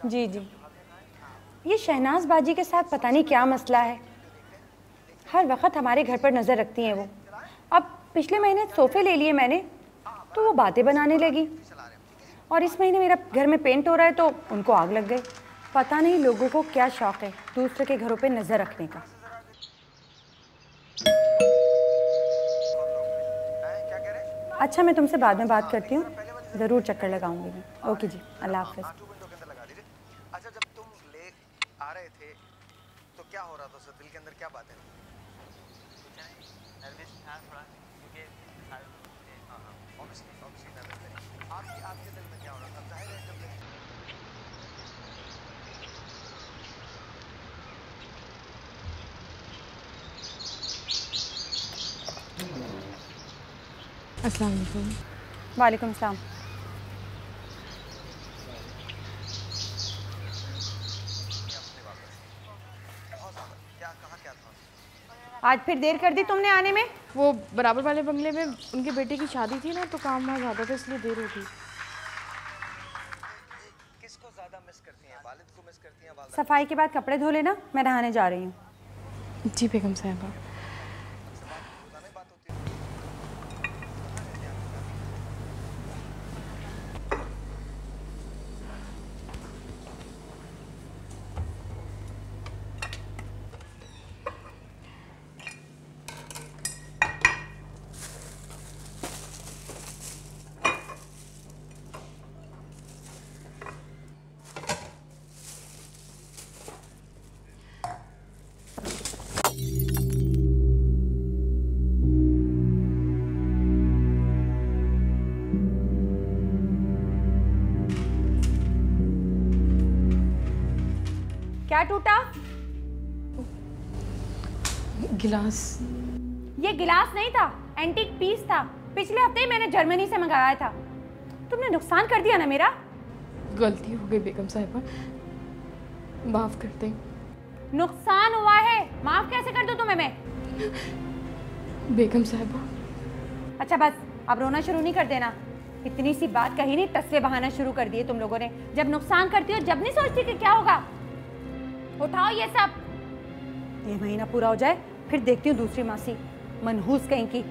जी जी, ये शहनाज बाजी के साथ पता नहीं क्या मसला है। हर वक्त हमारे घर पर नज़र रखती हैं वो। अब पिछले महीने सोफ़े ले लिए मैंने तो वो बातें बनाने लगी, और इस महीने मेरा घर में पेंट हो रहा है तो उनको आग लग गई। पता नहीं लोगों को क्या शौक़ है दूसरे के घरों पे नज़र रखने का। अच्छा, मैं तुमसे बाद में बात करती हूँ, ज़रूर चक्कर लगाऊंगी मैं। ओके जी, अल्लाह हाफ़िज़। अच्छा, जब तुम ले आ रहे थे तो क्या हो रहा था? उस दिल के अंदर क्या बातें? नर्वस था थोड़ा, क्योंकि ऑब्वियसली नर्वस थे। आपके दिल में क्या हो रहा था? जाहिर है जब अस्सलाम वालेकुम। वालेकुम सलाम। आज फिर देर कर दी तुमने आने में? वो बराबर वाले बंगले में उनके बेटे की शादी थी ना, तो काम वहाँ ज़्यादा था, इसलिए देर हो गई। किसको ज़्यादा मिस करती हैं? वालिद को मिस करती हैं? सफाई के बाद कपड़े धो लेना, मैं नहाने जा रही हूँ। जी बेगम साहिबा। क्या टूटा? गिलास। ये गिलास नहीं था, एंटीक पीस था। पिछले हफ्ते ही मैंने जर्मनी से मंगाया था। तुमने नुकसान कर दिया ना मेरा। गलती हो गई बेगम साहिबा, माफ कर दें। नुकसान हुआ है, माफ कैसे कर दूं तुम्हें मैं? बेगम साहिबा। अच्छा बस, अब रोना शुरू नहीं कर देना। इतनी सी बात कही नहीं, तस्वे बहाना शुरू कर दिए तुम लोगों ने। जब नुकसान करती हो जब नहीं सोचती कि क्या होगा। उठाओ ये सब, ये महीना पूरा हो जाए फिर देखती हूँ दूसरी मासी, मनहूस कहीं की।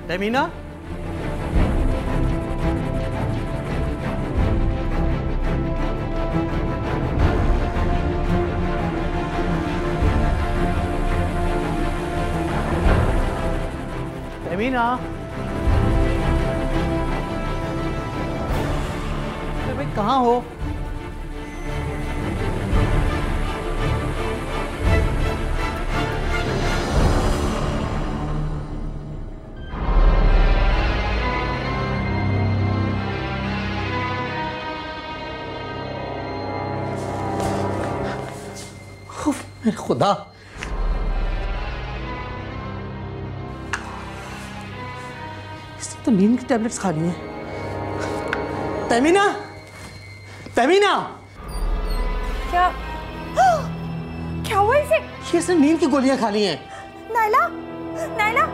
तमीना, तमीना, कहाँ हो? मेरे खुदा, इसने तो नींद की टैबलेट्स खा ली हैं। तमीना, तमीना, क्या क्या हुआ इसे? इसने नींद की गोलियां खा ली हैं। नायला, नायला,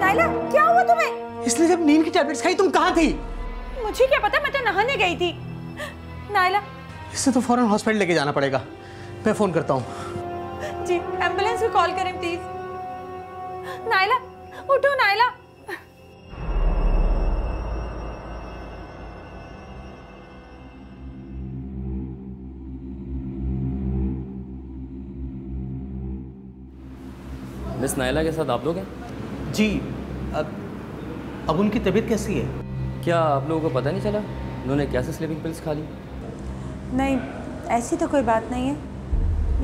नायला, क्या हुआ तुम्हें? इसने जब नींद की टैबलेट्स खाई तुम कहाँ थी? मुझे क्या पता, मैं तो नहाने गई थी। नायला, इसे तो फौरन हॉस्पिटल लेके जाना पड़ेगा। मैं फोन करता हूँ। जी, एम्बुलेंस को कॉल करें प्लीज। नायला, उठो नायला। मिस नायला के साथ आप लोग हैं? जी, अब उनकी तबीयत कैसी है? क्या आप लोगों को पता नहीं चला उन्होंने कैसे स्लीपिंग पिल्स खा ली? नहीं, ऐसी तो कोई बात नहीं है।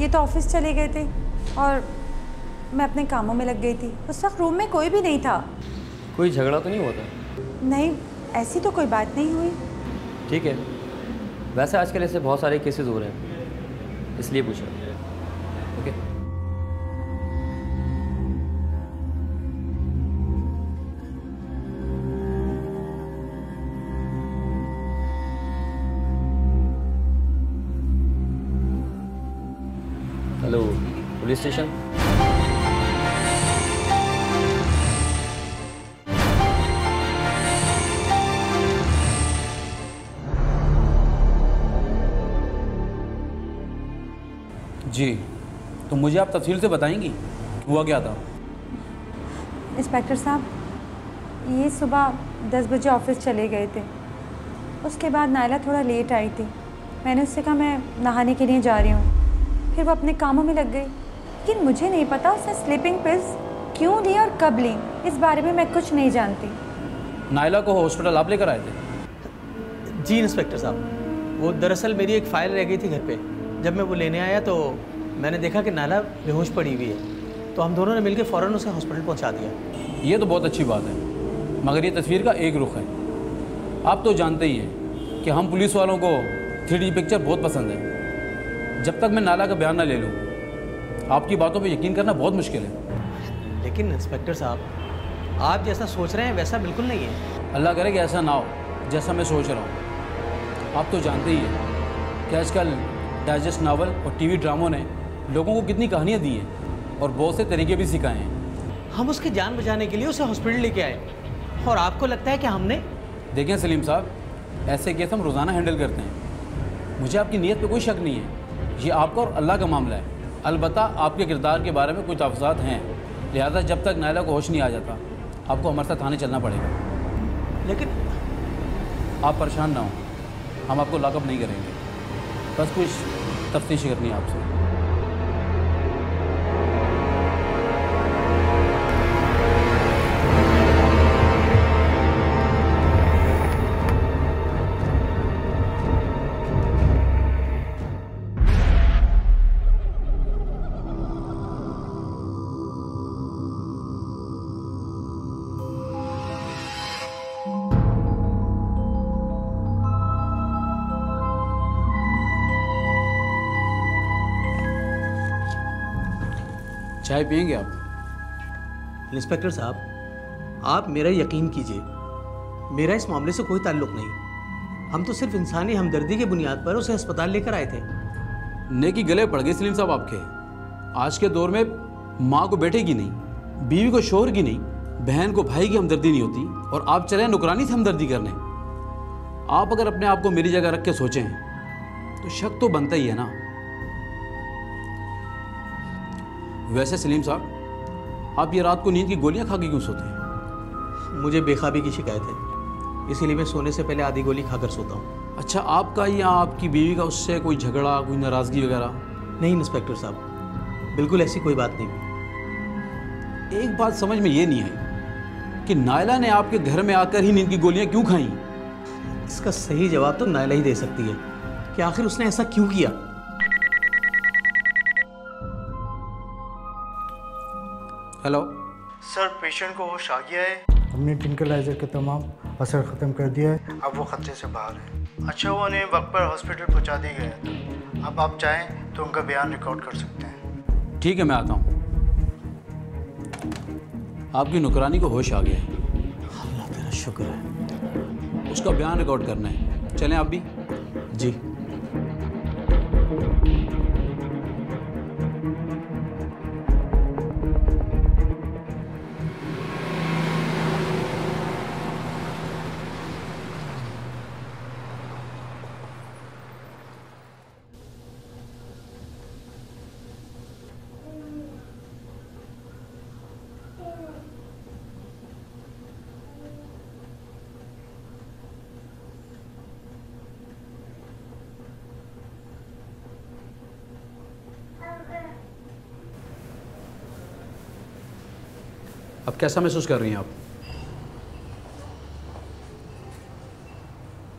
ये तो ऑफिस चले गए थे और मैं अपने कामों में लग गई थी। उस वक्त रूम में कोई भी नहीं था। कोई झगड़ा तो नहीं हुआ था? नहीं, ऐसी तो कोई बात नहीं हुई। ठीक है, वैसे आजकल ऐसे बहुत सारे केसेस हो रहे हैं, इसलिए पूछा। ओके। Hello, police station. जी, तो मुझे आप तफसील से बताएंगी हुआ क्या था? इंस्पेक्टर साहब, ये सुबह 10 बजे ऑफिस चले गए थे। उसके बाद नायला थोड़ा लेट आई थी। मैंने उससे कहा मैं नहाने के लिए जा रही हूँ। फिर वो अपने कामों में लग गई। लेकिन मुझे नहीं पता उसने स्लीपिंग पिल्स क्यों ली और कब ली। इस बारे में मैं कुछ नहीं जानती। नायला को हॉस्पिटल आप लेकर आए थे? जी इंस्पेक्टर साहब, वो दरअसल मेरी एक फ़ाइल रह गई थी घर पे। जब मैं वो लेने आया तो मैंने देखा कि नायला बेहोश पड़ी हुई है, तो हम दोनों ने मिलकर फ़ौरन उसे हॉस्पिटल पहुंचा दिया। ये तो बहुत अच्छी बात है, मगर ये तस्वीर का एक रुख है। आप तो जानते ही हैं कि हम पुलिस वालों को 3D पिक्चर बहुत पसंद है। जब तक मैं नायला का बयान ना ले लूँ, आपकी बातों पे यकीन करना बहुत मुश्किल है। लेकिन इंस्पेक्टर साहब, आप जैसा सोच रहे हैं वैसा बिल्कुल नहीं है। अल्लाह करे कि ऐसा ना हो जैसा मैं सोच रहा हूँ। आप तो जानते ही हैं कि आजकल डाइजेस्ट नावल और टीवी ड्रामों ने लोगों को कितनी कहानियाँ दी हैं और बहुत से तरीके भी सिखाए हैं। हम उसकी जान बचाने के लिए उसे हॉस्पिटल लेके आए, और आपको लगता है कि हमने? देखें सलीम साहब, ऐसे केस हम रोज़ाना हैंडल करते हैं। मुझे आपकी नीयत पे कोई शक नहीं है। ये आपका और अल्लाह का मामला है। अलबत्ता आपके किरदार के बारे में कुछ तफसात हैं, लिहाजा जब तक नायला को होश नहीं आ जाता आपको हमारे साथ थाने चलना पड़ेगा। लेकिन आप परेशान ना हो, हम आपको लॉकअप नहीं करेंगे, बस कुछ तफ्तीश करनी है आपसे। चाय पियेंगे आप? इंस्पेक्टर साहब, आप मेरा यकीन कीजिए, मेरा इस मामले से कोई ताल्लुक़ नहीं। हम तो सिर्फ इंसानी हमदर्दी की बुनियाद पर उसे अस्पताल लेकर आए थे। नेकी गले पड़ गए सलीम साहब आपके। आज के दौर में माँ को बेटे की नहीं, बीवी को शोहर की नहीं, बहन को भाई की हमदर्दी नहीं होती, और आप चले नौकरानी से हमदर्दी करने। आप अगर अपने आप को मेरी जगह रख के सोचें तो शक तो बनता ही है ना। वैसे सलीम साहब, आप ये रात को नींद की गोलियां खा के क्यों सोते हैं? मुझे बेखाबी की शिकायत है, इसीलिए मैं सोने से पहले आधी गोली खाकर सोता हूँ। अच्छा, आपका या आपकी बीवी का उससे कोई झगड़ा, कोई नाराज़गी वगैरह? नहीं इंस्पेक्टर साहब, बिल्कुल ऐसी कोई बात नहीं। एक बात समझ में ये नहीं आई कि नायला ने आपके घर में आकर ही नींद की गोलियां क्यों खाई? इसका सही जवाब तो नायला ही दे सकती है कि आखिर उसने ऐसा क्यों किया। हेलो सर, पेशेंट को होश आ गया है। हमने ट्रंक्विलाइजर के तमाम असर ख़त्म कर दिया है। अब वो खतरे से बाहर है। अच्छा, वो उन्हें वक्त पर हॉस्पिटल पहुंचा दिया गया था। अब आप चाहें तो उनका बयान रिकॉर्ड कर सकते हैं। ठीक है, मैं आता हूँ। आपकी नौकरानी को होश आ गया है। अल्लाह तेरा शुक्र है। उसका बयान रिकॉर्ड करना है। चलें आप भी। जी। अब कैसा महसूस कर रही हैं आप?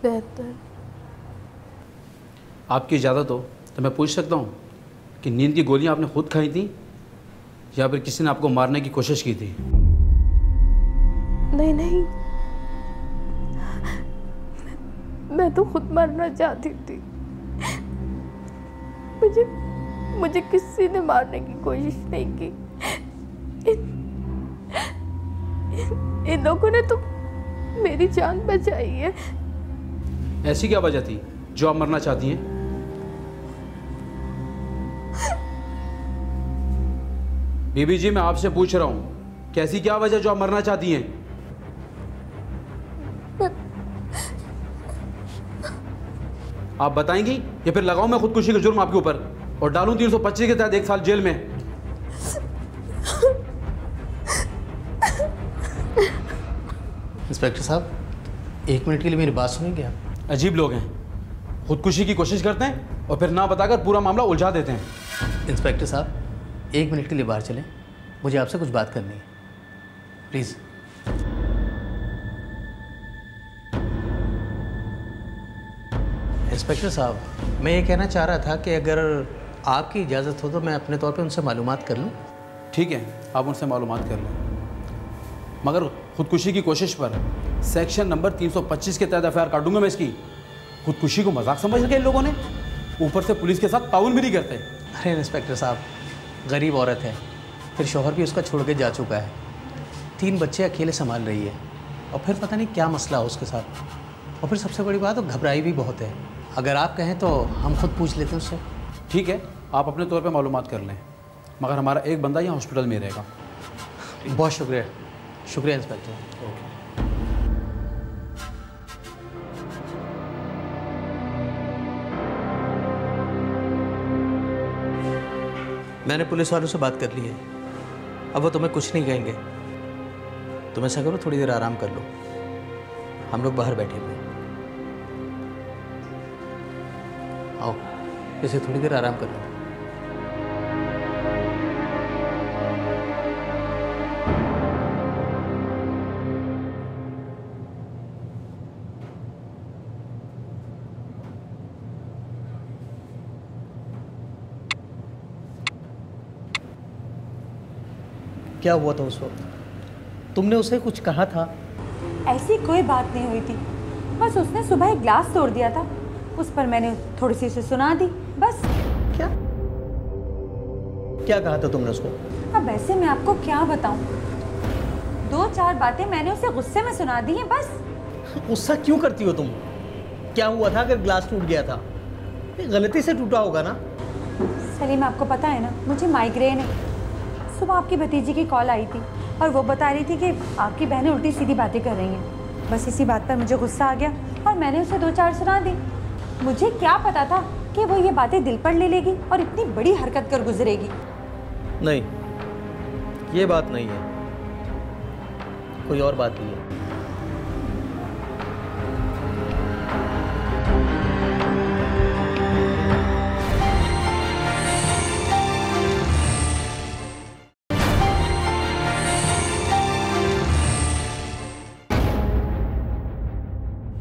बेहतर। आपकी इजाज़त हो तो मैं पूछ सकता हूँ कि नींद की गोलियाँ आपने खुद खाई थी या फिर किसी ने आपको मारने की कोशिश की थी? नहीं नहीं, मैं तो खुद मरना चाहती थी। मुझे किसी ने मारने की कोशिश नहीं की। इन लोगों ने तो मेरी जान बचाई है। ऐसी क्या वजह थी जो आप मरना चाहती हैं? बीबी जी, मैं आपसे पूछ रहा हूँ, कैसी क्या वजह जो आप मरना चाहती हैं? आप बताएंगी या फिर लगाऊं मैं खुदकुशी का जुर्म आपके ऊपर और डालूं 325 के तहत 1 साल जेल में? इंस्पेक्टर साहब, 1 मिनट के लिए मेरी बात सुनेंगे आप? अजीब लोग हैं, खुदकुशी की कोशिश करते हैं और फिर ना बताकर पूरा मामला उलझा देते हैं। इंस्पेक्टर साहब, 1 मिनट के लिए बाहर चलें, मुझे आपसे कुछ बात करनी है, प्लीज़। इंस्पेक्टर साहब, मैं ये कहना चाह रहा था कि अगर आपकी इजाज़त हो तो मैं अपने तौर पे उनसे मालूमात कर लूँ। ठीक है, आप उनसे मालूमात कर लें, मगर खुदकुशी की कोशिश पर सेक्शन नंबर 325 के तहत FIR काटूंगा मैं इसकी। खुदकुशी को मजाक समझ रखे इन लोगों ने, ऊपर से पुलिस के साथ ताउन भी नहीं करते। अरे इंस्पेक्टर साहब, गरीब औरत है, फिर शौहर भी उसका छोड़ के जा चुका है, 3 बच्चे अकेले संभाल रही है, और फिर पता नहीं क्या मसला हो उसके साथ, और फिर सबसे बड़ी बात, वो घबराई भी बहुत है। अगर आप कहें तो हम खुद पूछ लेते हैं उससे। ठीक है, आप अपने तौर पे मालूमात कर लें, मगर हमारा एक बंदा यहाँ हॉस्पिटल में रहेगा। बहुत शुक्रिया, शुक्रिया इंस्पेक्टर। ओके। मैंने पुलिस वालों से बात कर ली है, अब वो तुम्हें कुछ नहीं कहेंगे। तुम ऐसा करो, थोड़ी देर आराम कर लो, हम लोग बाहर बैठे हुए हैं। आओ, इसे थोड़ी देर आराम कर लो। क्या हुआ था उस वक्त? तुमने उसे कुछ कहा था? ऐसी कोई बात नहीं हुई थी, बस उसने सुबह एक ग्लास तोड़ दिया था, उस पर मैंने थोड़ी सी उसे सुना दी, बस। क्या क्या कहा था तुमने उसको? अब ऐसे मैं आपको क्या बताऊं, 2-4 बातें मैंने उसे गुस्से में सुना दी हैं, बस। गुस्सा क्यों करती हो तुम? क्या हुआ था अगर ग्लास टूट गया था? गलती से टूटा होगा ना? सलीम, आपको पता है ना, मुझे माइग्रेन है। सुबह आपकी भतीजी की कॉल आई थी और वो बता रही थी कि आपकी बहनें उल्टी सीधी बातें कर रही हैं। बस इसी बात पर मुझे गुस्सा आ गया और मैंने उसे 2-4 सुना दी। मुझे क्या पता था कि वो ये बातें दिल पर ले लेगी और इतनी बड़ी हरकत कर गुजरेगी। नहीं, ये बात नहीं है, कोई और बात ही है।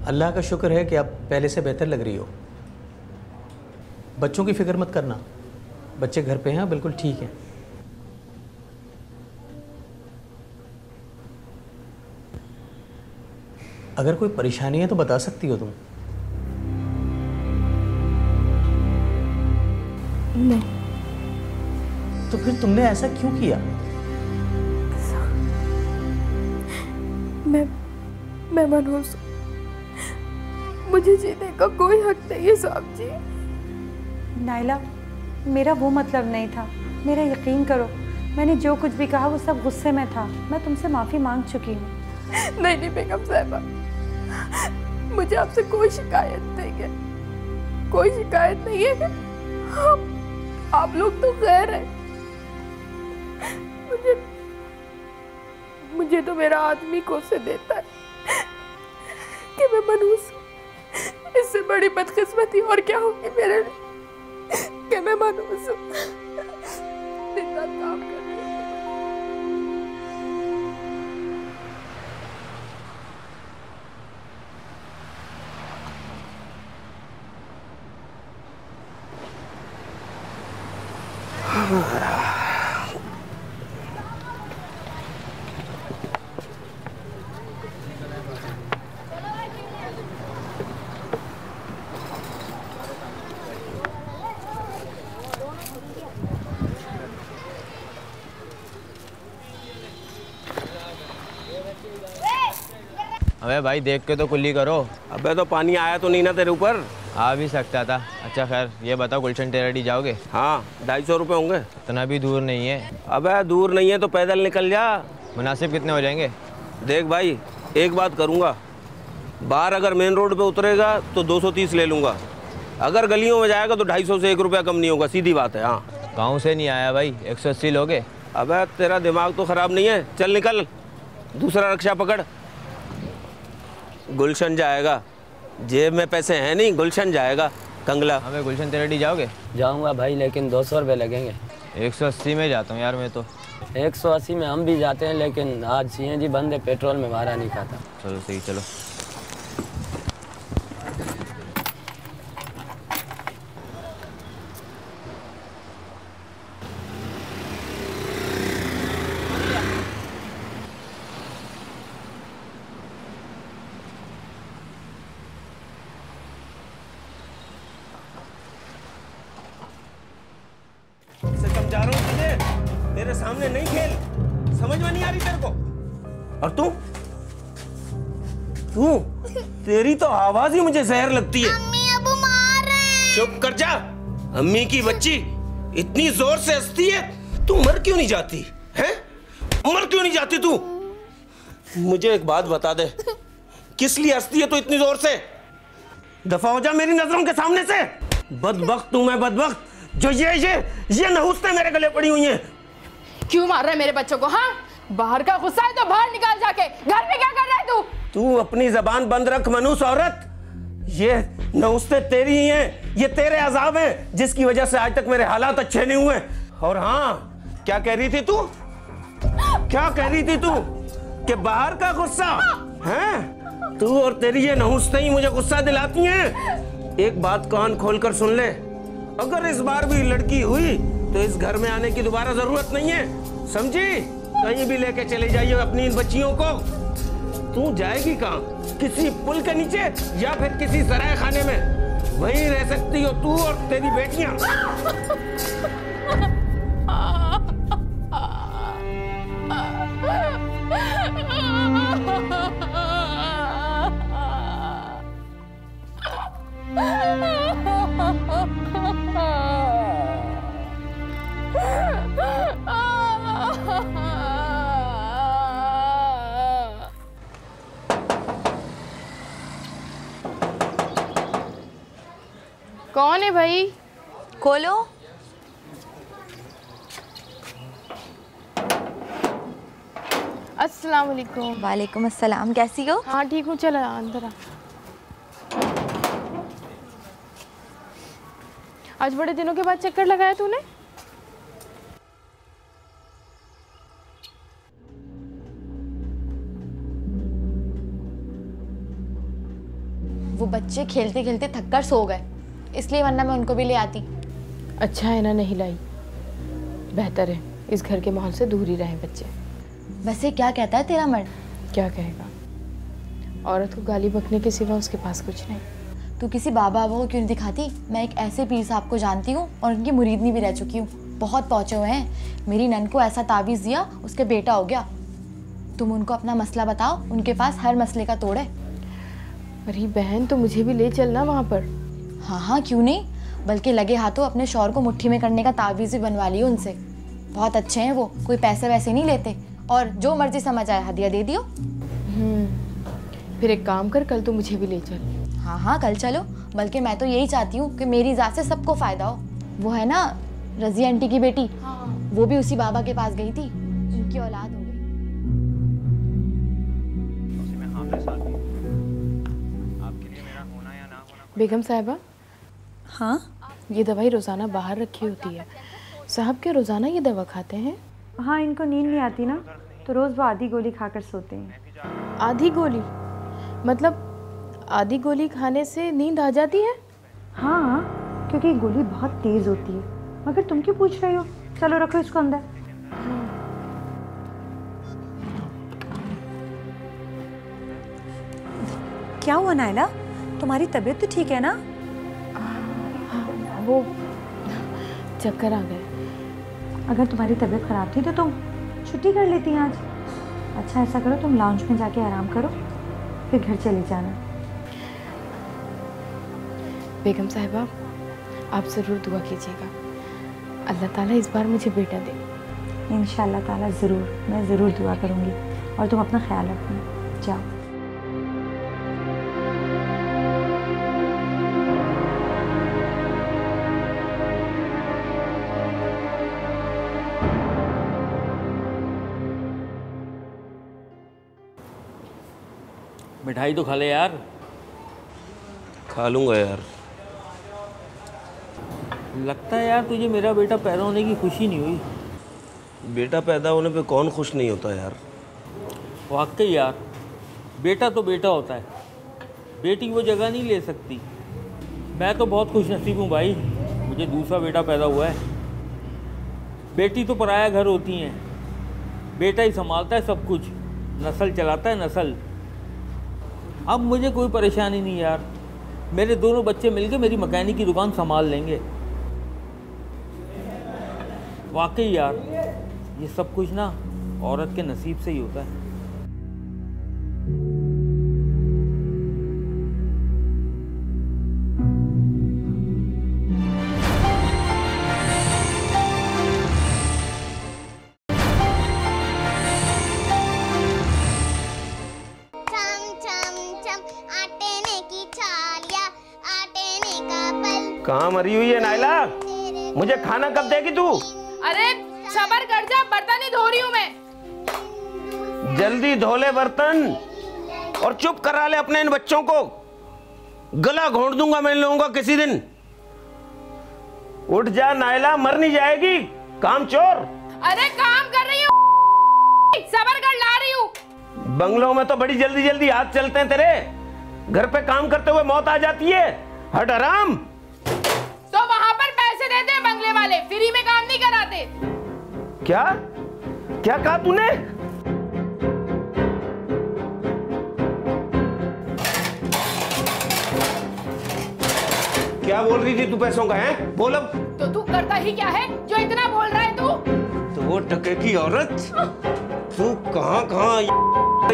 अल्लाह का शुक्र है कि आप पहले से बेहतर लग रही हो। बच्चों की फिक्र मत करना, बच्चे घर पे हैं, बिल्कुल ठीक हैं। अगर कोई परेशानी है तो बता सकती हो तुम। नहीं। तो फिर तुमने ऐसा क्यों किया? मैं मनहूस, मुझे जीने का कोई हक नहीं है साहब जी। नाइला, मेरा वो मतलब नहीं था, मेरा यकीन करो, मैंने जो कुछ भी कहा वो सब गुस्से में था। मैं तुमसे माफ़ी मांग चुकी हूँ। नहीं बेगम साहिबा, मुझे आपसे कोई शिकायत नहीं है, कोई शिकायत नहीं है। आप लोग तो खैर हैं। मुझे तो मेरा आदमी कोसे देता है कि मैं मनहूस हूँ। इससे बड़ी बदकिस्मती और क्या होगी मेरे लिए कि मैं मनहूस हूँ। दिन रात काम कर रही हूँ। अबे भाई देख के तो कुल्ली करो। अबे तो पानी आया तो नहीं ना तेरे ऊपर? आ भी सकता था। अच्छा खैर ये बताओ, गुलशन टेराडी जाओगे? हाँ, 250 रुपये होंगे। इतना भी दूर नहीं है। अबे दूर नहीं है तो पैदल निकल जा। मुनासिब कितने हो जाएंगे? देख भाई, एक बात करूँगा, बाहर अगर मेन रोड पे उतरेगा तो 230 ले लूँगा, अगर गलियों में जाएगा तो 250 से 1 रुपया कम नहीं होगा, सीधी बात है। हाँ, गाँव से नहीं आया भाई, 180 लोगे? अबे तेरा दिमाग तो ख़राब नहीं है? चल निकल, दूसरा रिक्शा पकड़। गुलशन जाएगा, जेब में पैसे हैं नहीं, गुलशन जाएगा। कंगला। हमें गुलशन टेराडी जाओगे? जाऊंगा भाई, लेकिन 200 रुपये लगेंगे। 180 में जाता हूँ यार मैं तो। 180 में हम भी जाते हैं, लेकिन आज सीएनजी बंद है, पेट्रोल में भाड़ा नहीं खाता। चलो सही, चलो। समझा रहा हूँ तुझे, तेरे सामने नहीं खेल, समझ में नहीं आ रही तेरे को? और तू तेरी तो आवाज ही मुझे जहर लगती है। अम्मी अबू मार रहे हैं। चुप कर जा, अम्मी की बच्ची इतनी जोर से हंसती है, तू मर क्यों नहीं जाती है? मर क्यों नहीं जाती तू? मुझे एक बात बता दे, किस लिए हंसती है तू इतनी जोर से? दफा हो जा मेरी नजरों के सामने से। बदबख्त हूं मैं, बदबख्त, जो ये नहुस्ते मेरे गले पड़ी हुई हैं। क्यों मार रहा है मेरे बच्चों को? हाँ, बाहर का गुस्सा है तो बाहर निकाल जाके। घर में क्या कर रहा है तू? तू अपनी जबान बंद रख मनूस औरत। ये नहुस्ते तेरी ही हैं, ये तेरे अजाब हैं, जिसकी वजह से आज तक मेरे हालात अच्छे नहीं हुए। और हाँ, क्या कह रही थी तू? क्या कह रही थी तू? कि बाहर का गुस्सा है? तू और तेरी ये नहुस्ते ही मुझे गुस्सा दिलाती हैं। एक बात कान खोलकर सुन ले, अगर इस बार भी लड़की हुई तो इस घर में आने की दोबारा जरूरत नहीं है, समझी? कहीं भी लेके चले जाइए अपनी इन बच्चियों को। तू जाएगी कहाँ? किसी पुल के नीचे या फिर किसी सराय खाने में? वहीं रह सकती हो तू और तेरी बेटियां। कौन है भाई? खोलो। अस्सलाम वालेकुम। वालेकुम अस्सलाम, कैसी हो? हाँ ठीक हूँ, चल अंदर आ। आज बड़े दिनों के बाद चक्कर लगाया तूने? वो बच्चे खेलते खेलते थककर सो गए, इसलिए वरना मैं उनको भी ले आती। अच्छा है ना नहीं लाई, बेहतर है, इस घर के माहौल से दूर ही रहें बच्चे। वैसे क्या कहता है तेरा मर्द? क्या कहेगा, औरत को गाली बकने के सिवा उसके पास कुछ नहीं। तू किसी बाबा बाबा को क्यों नहीं दिखाती? मैं एक ऐसे पीर साहब को जानती हूँ और उनकी मुरीदनी भी रह चुकी हूँ, बहुत पहुँचे हुए हैं। मेरी नन को ऐसा तावीज़ दिया, उसके बेटा हो गया। तुम उनको अपना मसला बताओ, उनके पास हर मसले का तोड़ है। अरे बहन, तो मुझे भी ले चलना वहाँ पर। हाँ हाँ क्यों नहीं, बल्कि लगे हाथों अपने शौहर को मुट्ठी में करने का तावीज़ भी बनवा लियो उनसे। बहुत अच्छे हैं वो, कोई पैसे वैसे नहीं लेते, और जो मर्जी समझ आए हदिया दे दियो। फिर एक काम कर, कल तो मुझे भी ले चल। हाँ हाँ कल चलो, बल्कि मैं तो यही चाहती हूँ कि मेरी ज़ात से सबको फ़ायदा हो। वो है ना रज़ी आंटी की बेटी, वो भी उसी बाबा के पास गई थी, उनकी औलाद हो गई। बेगम साहिबा। हाँ, ये दवाई रोज़ाना बाहर रखी होती है, साहब के रोज़ाना ये दवा खाते हैं? हाँ, इनको नींद नहीं आती ना, तो रोज़ वो आधी गोली खाकर सोते हैं। आधी गोली मतलब आधी गोली खाने से नींद आ जाती है? हाँ, क्योंकि गोली बहुत तेज़ होती है। मगर तुम क्यों पूछ रही हो? चलो रखो इसको अंदर। क्या हुआ नायला, तुम्हारी तबीयत तो ठीक है ना? वो चक्कर आ गए। अगर तुम्हारी तबीयत ख़राब थी तो तुम छुट्टी कर लेती आज। अच्छा ऐसा करो, तुम लाउंज में जाके आराम करो, फिर घर चले जाना। बेगम साहिबा, आप ज़रूर दुआ कीजिएगा, अल्लाह ताला इस बार मुझे बेटा दे। इंशाअल्लाह ताला ज़रूर, मैं ज़रूर दुआ करूँगी। और तुम अपना ख्याल रखना, जाओ। मिठाई तो खा ले यार। खा लूँगा यार। लगता है यार तुझे मेरा बेटा पैदा होने की खुशी नहीं हुई। बेटा पैदा होने पे कौन खुश नहीं होता यार। वाकई यार, बेटा तो बेटा होता है, बेटी वो जगह नहीं ले सकती। मैं तो बहुत खुश नसीब हूँ भाई, मुझे दूसरा बेटा पैदा हुआ है। बेटी तो पराया घर होती हैं, बेटा ही संभालता है सब कुछ, नस्ल चलाता है नस्ल। अब मुझे कोई परेशानी नहीं यार, मेरे दोनों बच्चे मिलके मेरी मकैनिक की दुकान संभाल लेंगे। वाकई यार, ये सब कुछ ना औरत के नसीब से ही होता है। कहाँ मरी हुई है नायला? मुझे खाना कब देगी तू? अरे सबर कर जा, बर्तन ही धो रही हूँ मैं। जल्दी धो ले बर्तन और चुप करा ले अपने इन बच्चों को, गला घोंट दूंगा मैं इन लोगों का किसी दिन। उठ जा नायला, मर नहीं जाएगी, काम चोर। अरे काम कर रही हूँ, सबर कर, ला रही हूँ। बंगलों में तो बड़ी जल्दी जल्दी हाथ चलते हैं तेरे, घर पे काम करते हुए मौत आ जाती है। हट हराम। तो वहाँ पर पैसे देते हैं बंगले वाले, फ्री में काम नहीं कराते। क्या क्या कहा तूने? क्या बोल रही थी तू पैसों का? है बोल अब। तो तू करता ही क्या है जो इतना बोल रहा है तू? तो वो टके की औरत, तू कहाँ कहाँ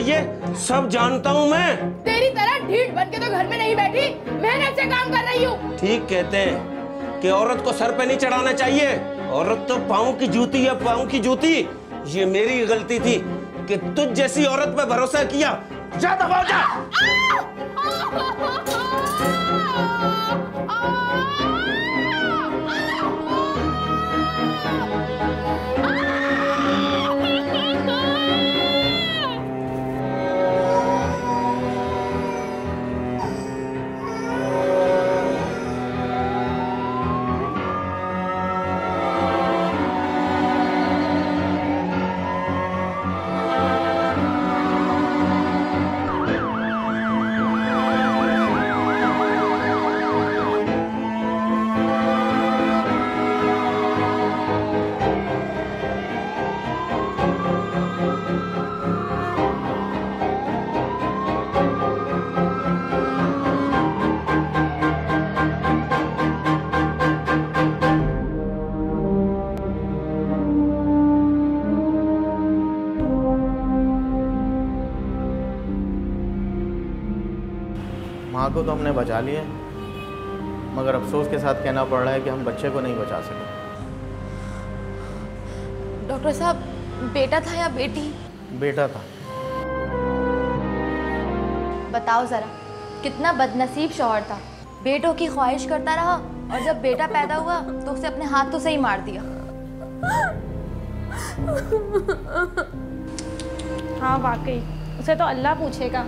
ये सब जानता हूँ मैं। तेरी तरह ढीठ बन के तो घर में नहीं बैठी, मेहनत से काम कर रही हूँ। ठीक कहते हैं कि औरत को सर पे नहीं चढ़ाना चाहिए, औरत तो पाँव की जूती या पाँव की जूती। ये मेरी गलती थी कि तुझ जैसी औरत पे भरोसा किया। जा दबा जा। माँ को तो हमने बचा लिया, मगर अफसोस के साथ कहना पड़ रहा है कि हम बच्चे को नहीं बचा सके। डॉक्टर साहब, बेटा था या बेटी? बेटा था। बताओ ज़रा, कितना बदनसीब शौहर था। बेटों की ख्वाहिश करता रहा और जब बेटा पैदा हुआ तो उसे अपने हाथों से ही मार दिया। हाँ वाकई, उसे तो अल्लाह पूछेगा।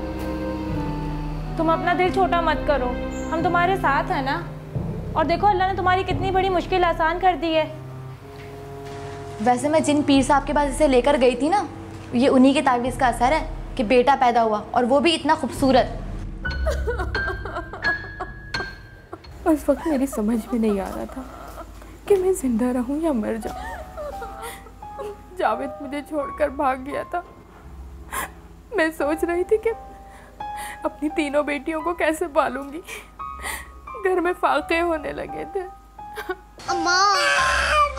तुम अपना दिल छोटा मत करो, हम तुम्हारे साथ हैं ना। और देखो अल्लाह ने तुम्हारी कितनी बड़ी मुश्किल आसान कर दी है। वैसे मैं जिन पीर साहब के पास इसे लेकर गई थी ना, ये उन्हीं के तावीज़ का असर है कि बेटा पैदा हुआ और वो भी इतना खूबसूरत। उस वक्त मेरी समझ में नहीं आ रहा था कि मैं जिंदा रहूं या मर जाऊं। जावेद मुझे छोड़कर भाग गया था। मैं सोच रही थी कि अपनी तीनों बेटियों को कैसे पालूंगी। घर में फाके होने लगे थे। अम्मा,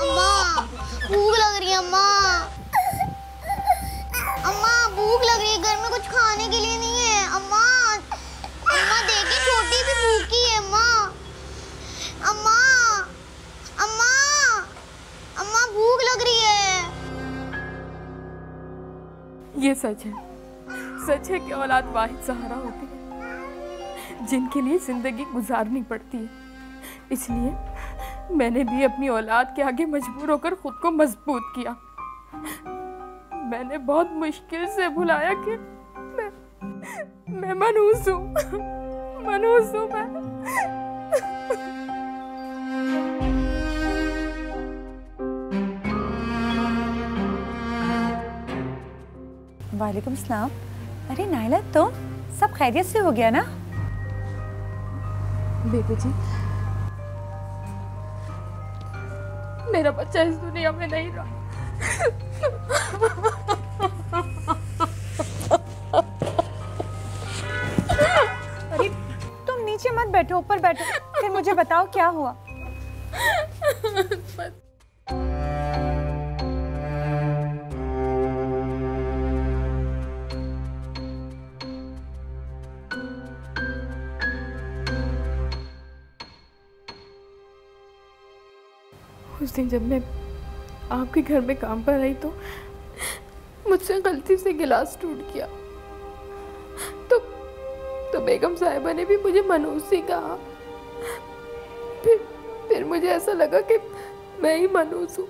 अम्मा, भूख लग रही है अम्मा। अम्मा भूख लग रही है, घर में कुछ खाने के लिए नहीं है। अम्मा, अम्मा देखिए छोटी भी भूखी है। अम्मा, अम्मा, अम्मा, अम्मा भूख लग रही है। ये सच है कि औलाद वाहिद सहारा होती है जिनके लिए जिंदगी गुजारनी पड़ती है। इसलिए मैंने भी अपनी औलाद के आगे मजबूर होकर खुद को मजबूत किया। मैंने बहुत मुश्किल से भुलाया कि मैं मनहूस हूँ। मनहूस हूँ मैं। वालेकुम सलाम। अरे नाइला, तुम सब खैरियत से हो गया ना? बेबी जी, मेरा बच्चा इस दुनिया में नहीं रहा। अरे तुम नीचे मत बैठो, ऊपर बैठो, फिर मुझे बताओ क्या हुआ। उस दिन जब मैं आपके घर में काम पर आई तो मुझसे गलती से गिलास टूट गया। तो बेगम साहिबा ने भी मुझे मनहूसी कहा। फिर मुझे ऐसा लगा कि मैं ही मनहूस हूँ,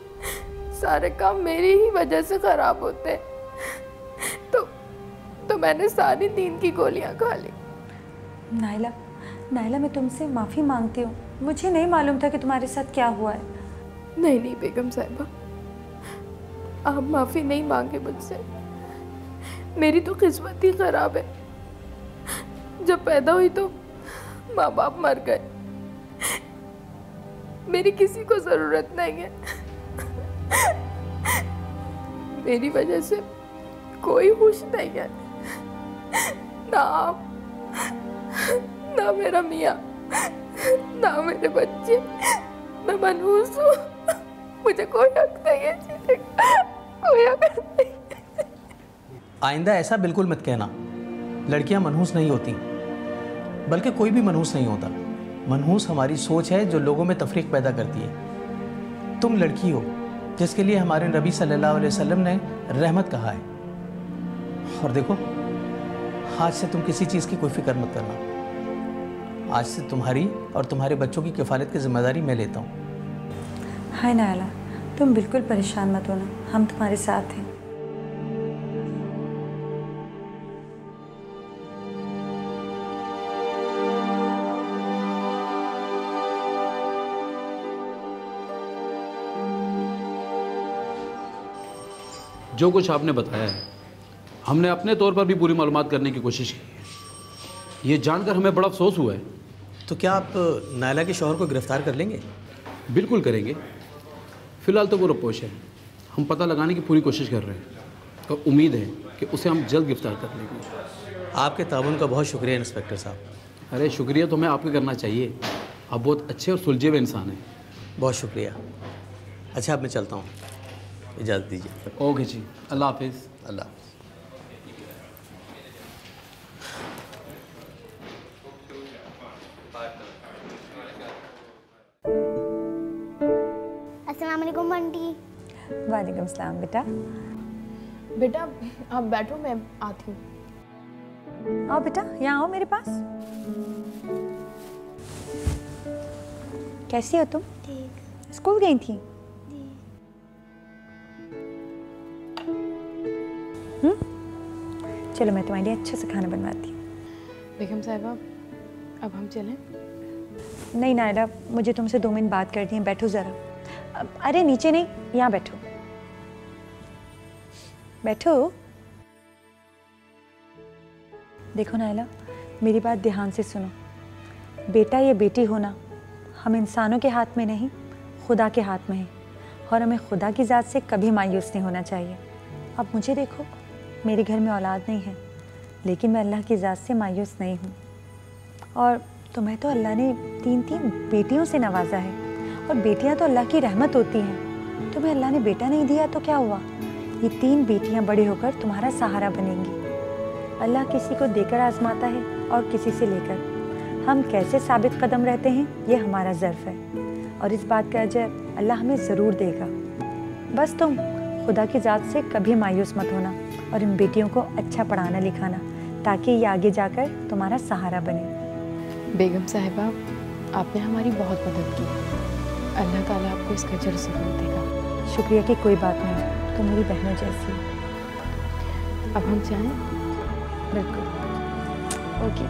सारे काम मेरी ही वजह से खराब होते हैं। तो मैंने सारी नींद की गोलियां खा ली। नाइला, नाइला, मैं तुमसे माफ़ी मांगती हूँ। मुझे नहीं मालूम था कि तुम्हारे साथ क्या हुआ है। नहीं बेगम साहिबा, आप माफ़ी नहीं मांगे मुझसे। मेरी तो किस्मत ही खराब है। जब पैदा हुई तो माँ बाप मर गए। मेरी किसी को ज़रूरत नहीं है। मेरी वजह से कोई खुश नहीं है, ना आप, ना मेरा मियाँ, ना मेरे बच्चे। मैं मनहूस हूँ, मुझे कोई हक नहीं है जीने का, कोई हक नहीं। आइंदा ऐसा बिल्कुल मत कहना। लड़कियां मनहूस नहीं होती, बल्कि कोई भी मनहूस नहीं होता। मनहूस हमारी सोच है जो लोगों में तफरीक पैदा करती है। तुम लड़की हो जिसके लिए हमारे नबी सल्लल्लाहु अलैहि वसल्लम ने रहमत कहा है। और देखो, आज से तुम किसी चीज़ की कोई फिक्र मत करना। आज से तुम्हारी और तुम्हारे बच्चों की किफ़ालत की जिम्मेदारी मैं लेता हूँ। हाय नाइला, तुम बिल्कुल परेशान मत होना, हम तुम्हारे साथ हैं। जो कुछ आपने बताया है, हमने अपने तौर पर भी पूरी मालूमात करने की कोशिश की है। ये जानकर हमें बड़ा अफसोस हुआ है। तो क्या आप नाइला के शौहर को गिरफ्तार कर लेंगे? बिल्कुल करेंगे। फ़िलहाल तो वो रपोश है, हम पता लगाने की पूरी कोशिश कर रहे हैं और उम्मीद है कि उसे हम जल्द गिरफ्तार कर लेंगे। आपके ताउन का बहुत शुक्रिया इंस्पेक्टर साहब। अरे शुक्रिया तो हमें आपको करना चाहिए, आप बहुत अच्छे और सुलझे हुए इंसान हैं। बहुत शुक्रिया। अच्छा, अब मैं चलता हूँ, इजाज़त दीजिए। ओके जी, अल्लाह हाफिज़। अल्लाह हाफिज़। वालेकुम आंटी। वालेकुम सलाम बेटा। बेटा आप बैठो, मैं आती हूँ। आओ बेटा, यहाँ आओ मेरे पास। कैसी हो तुम? ठीक। स्कूल गई थी? चलो मैं तुम्हारे लिए अच्छा सा खाना बनवाती हूँ। बेगम साहिबा अब हम चलें? नहीं नायरा, मुझे तुमसे 2 मिनट बात करनी है, बैठो ज़रा। अरे नीचे नहीं, यहाँ बैठो, बैठो। देखो नायला, मेरी बात ध्यान से सुनो। बेटा या बेटी होना हम इंसानों के हाथ में नहीं, खुदा के हाथ में है, और हमें खुदा की ज़ात से कभी मायूस नहीं होना चाहिए। अब मुझे देखो, मेरे घर में औलाद नहीं है, लेकिन मैं अल्लाह की ज़ात से मायूस नहीं हूँ। और तुम्हें तो अल्लाह ने 3 बेटियों से नवाजा है, और बेटियाँ तो अल्लाह की रहमत होती हैं। तुम्हें अल्लाह ने बेटा नहीं दिया तो क्या हुआ? ये 3 बेटियाँ बड़े होकर तुम्हारा सहारा बनेंगी। अल्लाह किसी को देकर आजमाता है और किसी से लेकर। हम कैसे साबित कदम रहते हैं ये हमारा ज़र्फ़ है, और इस बात का अजर अल्लाह हमें ज़रूर देगा। बस तुम खुदा की ज़ात से कभी मायूस मत होना, और इन बेटियों को अच्छा पढ़ाना लिखाना, ताकि ये आगे जाकर तुम्हारा सहारा बने। बेगम साहिबा आपने हमारी बहुत मदद की, अल्लाह ताला आपको इसका अजर ज़रूर देगा। शुक्रिया की कोई बात नहीं, तुम मेरी बहनों जैसी हो। अब हम चाहें? बिल्कुल। ओके।